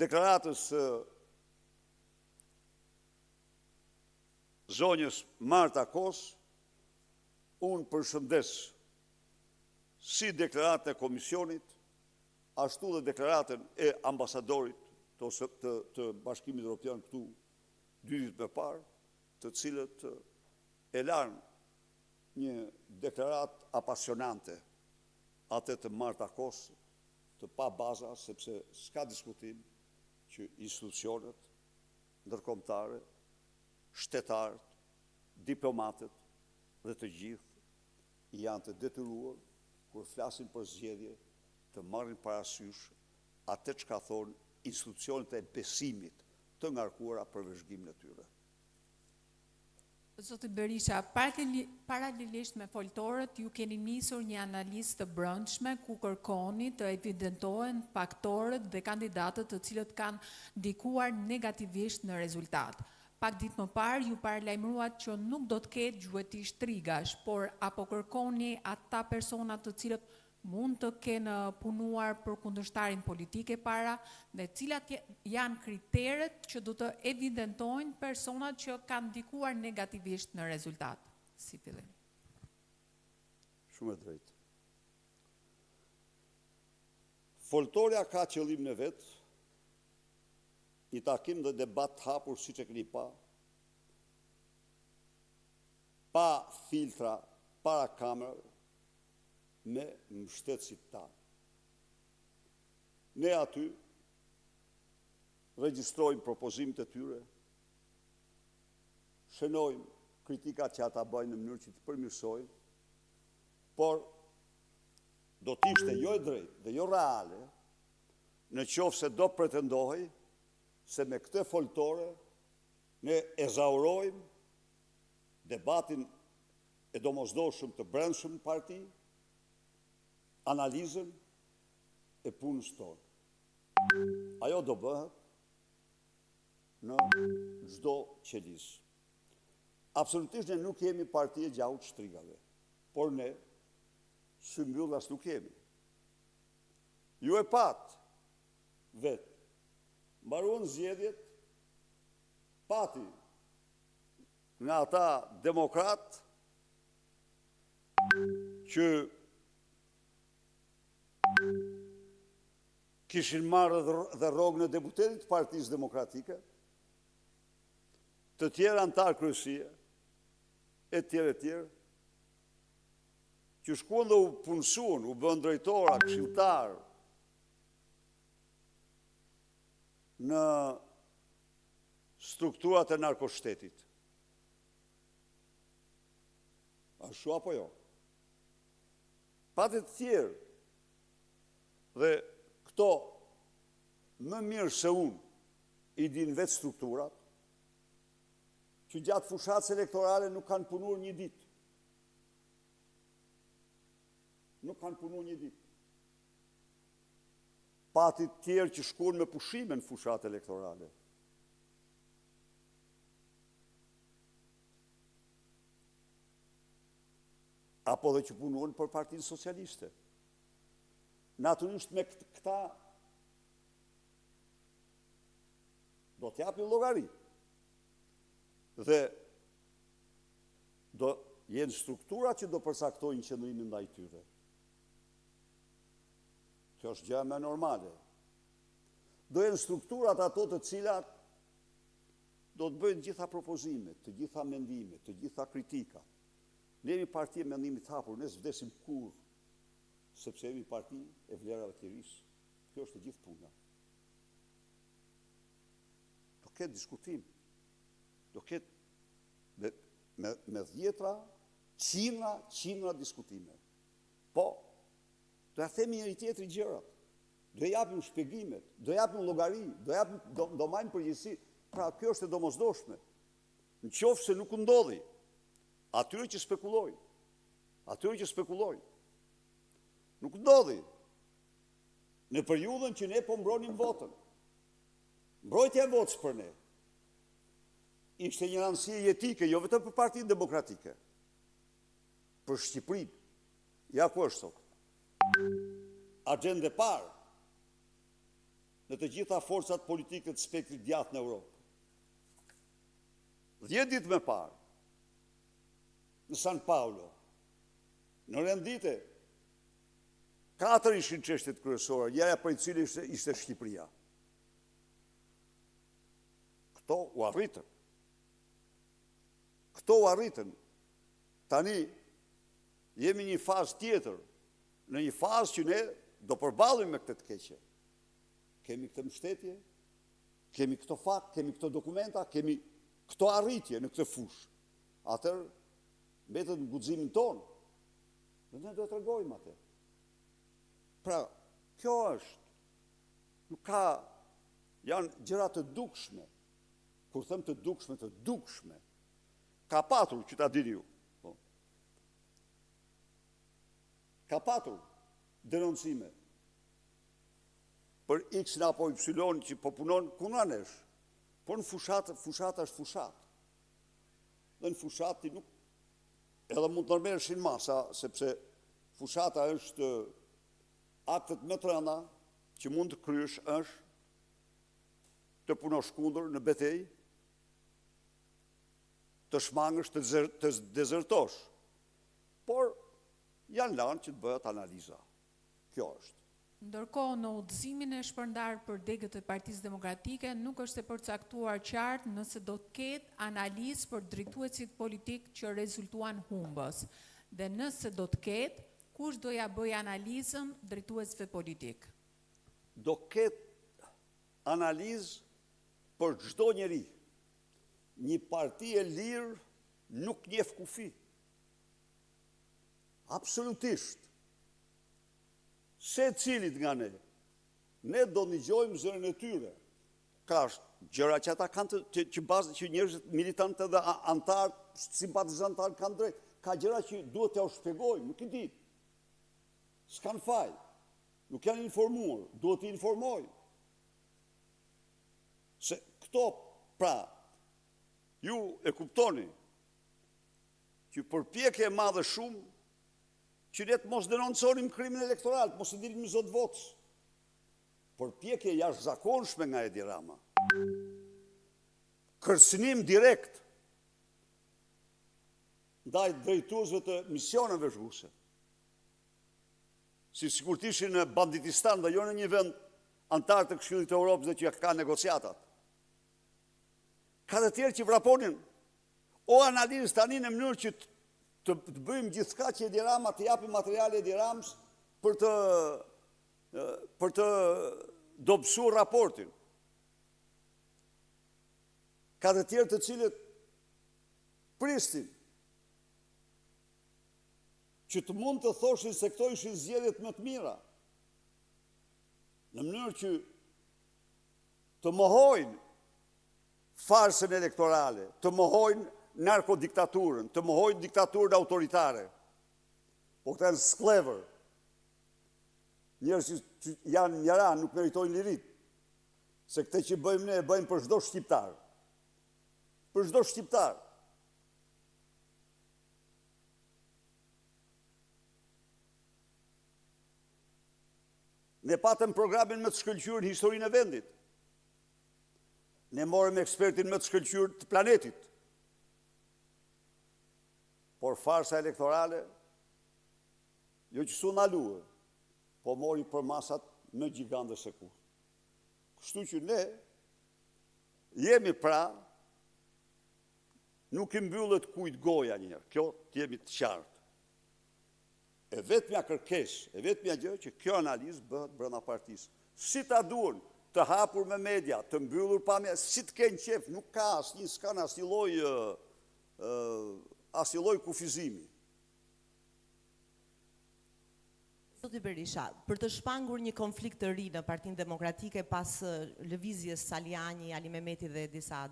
deklaratës zonjës Marta Kos, unë përshëndes si deklaratën e komisionit, ashtu dhe deklaratën e ambasadorit të Bashkimit Evropian këtu 2 ditë më parë, të cilët e lanë një deklarat apasionante atë të Marta Kos, të pa baza, sepse s'ka diskutim që institucionet ndërkombëtare, shtetarët, diplomatët dhe të gjithë janë të detyruar kur flasin për zgjedhje të marrin parasysh atë çka thonë institucionet e besimit të ngarkuara për vëzhgimin e tyre. Zoti Berisha, paralelisht me foltorët, ju keni nisur një analizë të brendshme ku kërkoni të evidentohen faktorët dhe kandidatët të cilët kanë ndikuar negativisht në rezultat. Pak ditë më parë ju paralajmëruat që nuk do të ketë gjuetisht trigash, por apo kërkoni ata persona të cilët mund të kenë punuar për kundërshtarin politike para, dhe cilat janë kriteret që do të evidentojnë personat që kanë ndikuar negativisht në rezultat. Si fillim. Shumë e drejtë. Foltorja ka qëllim në vetë, një takim dhe debat hapur si që këni pa filtra, para kamerë, me mbështetësit ta. Ne aty regjistrojmë propozimet e tyre, shënojmë kritikat që ata bëjnë në mënyrë që të përmirësojnë, por do t'ishte jo e drejtë dhe jo reale në qoftë se do pretendohej se me këtë foltore ne ezaurojmë debatin e domosdoshëm të brendshëm parti, analizën e punës tonë. Ajo do bëhet në çdo qelis. Absolutisht ne nuk jemi parti e gjaut shtrigave, por ne symbyllas nuk jemi. Ju e pat vetë, mbaruan zgjedhjet, pati nga ata demokrat që kishin marrë dhe rrogën e deputetit Partisë Demokratike, të tjerë antar kryesie, e tjerë, që shkuan dhe u punësuan, u bën drejtora, këshilltar në strukturat e narkoshtetit. Ashtu apo jo? Patet tjerë, dhe këto më mirë se unë i din vetë strukturat, që gjatë fushatës elektorale nuk kanë punuar një ditë. Nuk kanë punuar një ditë. Pati tjerë që shkuan me pushime në fushatë elektorale. Apo dhe që punuan për Partinë Socialiste. Natyrisht me këta do t'japin llogari. Dhe do jenë struktura që do përcaktojnë qëndrimin ndaj tyre. Kjo është gjë më normale. Do jenë strukturat ato të cilat do të bëjnë gjitha propozimet, të gjitha mendimet, të gjitha kritikat. Ne jemi parti e mendimit hapur, ne s'vdesim kur, sepse jemi parti e vlerave të lirisë. Kjo është e gjithë puna. Do ketë diskutim, do ketë me dhjetra, qindra diskutime. Po, do ja themi njëri tjetri gjërat, do japim shpjegimet, do japim llogari, do marrim përgjegjësi. Pra, kjo është e domosdoshme. Në qoftë se nuk ndodhi, atyre që spekulojnë, nuk ndodhi. Në periudhën që ne po mbronim votën, mbrojtja e votës për ne, ishte një rëndësi jetike, jo vetëm për Partinë Demokratike, për Shqipërinë. Ja ku është sot. Agjende parë në të gjitha forcat politike të spektrit djathtë në Europë. 10 ditë më parë, në San Paulo, në rendite, 4 ishin çështjet kryesore, njëra prej cilës ishte Shqipëria. Këto u arritën. Tani, jemi një fazë tjetër, në një fazë që ne do përballemi me këtë të keqe. Kemi këtë mbështetje, kemi këto fakt, kemi këto dokumenta, kemi këto arritje në këtë fushë. Atëherë, mbetet në guximin tonë, dhe ne do të tregojmë atë. Pra, kjo është, nuk ka, janë gjëra të dukshme. Kur them të dukshme, ka patur, që ta dini ju, ka patur denoncime për X-in apo Y që po punon kunanesh, por në fushata është fushat. Dhe në fushati nuk, edhe mund të nërmerëshin masa, sepse fushata është aktet më të rënda që mund të kryesh është të punosh kundër në betejë, të shmangësh, të dezertosh. Por janë lanë që të bëhet analiza. Kjo është. Ndërkohë, në udhëzimin e shpërndar për degët e Partisë Demokratike, nuk është e përcaktuar qartë nëse do të ketë analizë për drejtuesit politik që rezultuan humbës. Dhe nëse do të ketë, kush do ja bëj analizën drejtuesve politik? Do ketë analizë për çdo njeri. Një parti e lirë nuk njeh kufi. Absolutisht. Se cilit nga ne do dëgjojmë zërin e tyre. Ka gjëra që ata kanë që njerëzit militantë dhe antarë, simpatizantarë kanë drejt. Ka gjëra që duhet t'ja u shpjegojmë, nuk i di. S'kan faj. Nuk janë informuar, duhet t'i informojmë. Se këto, pra, ju e kuptoni që përpjekje e madhe shumë që ne të mos denonconim krimin elektoral, të mos i dilim zot votës. Përpjekje jashtëzakonshme nga Edi Rama. Kërcënim direkt ndaj drejtuesve të misioneve zhvuse. Si sikur të ishin në banditistan dhe jo në një vend antar të Këshillit të Europës dhe që ka negociatat. Ka të tjerë që vraponin o analizë tani në mënyrë që të bëjmë gjithçka që Edi Rama të japim materiale Edi Ramës për të dobësuar raportin. Ka të tjerë të cilët pristin që të mund të thoshin se këto ishin zgjedhjet më të mira, në mënyrë që të mohojnë farsën elektorale, të mohojnë narkodiktaturën, të mohojnë diktaturën autoritare. Po këta janë sklever. Njerëz që janë njëra, nuk meritojnë lirit. Se këte që bëjmë ne, bëjmë për çdo shqiptar. Për çdo shqiptar. Ne patëm programin më të shkëlqyer në historinë e vendit. Ne morëm ekspertin më të shkëlqyer të planetit. Por farsa elektorale, jo që su nalue, po mori për masat më gjigande se kur. Kështu që ne jemi pra, nuk i mbyllet kujt goja njërë, kjo të jemi të qartë. E vetëmja kërkes, e vetëmja gjë që kjo analizë bëhet brenda partisë. Si ta duan të hapur me media, të mbyllur pamja, si të kenë qef, nuk ka asnjë, s'kan asnjë lloj kufizimi. Zoti Berisha, për të shpangur një konflikt të ri në Partinë Demokratike pas lëvizjes Saliani, Ali Mehmeti dhe disa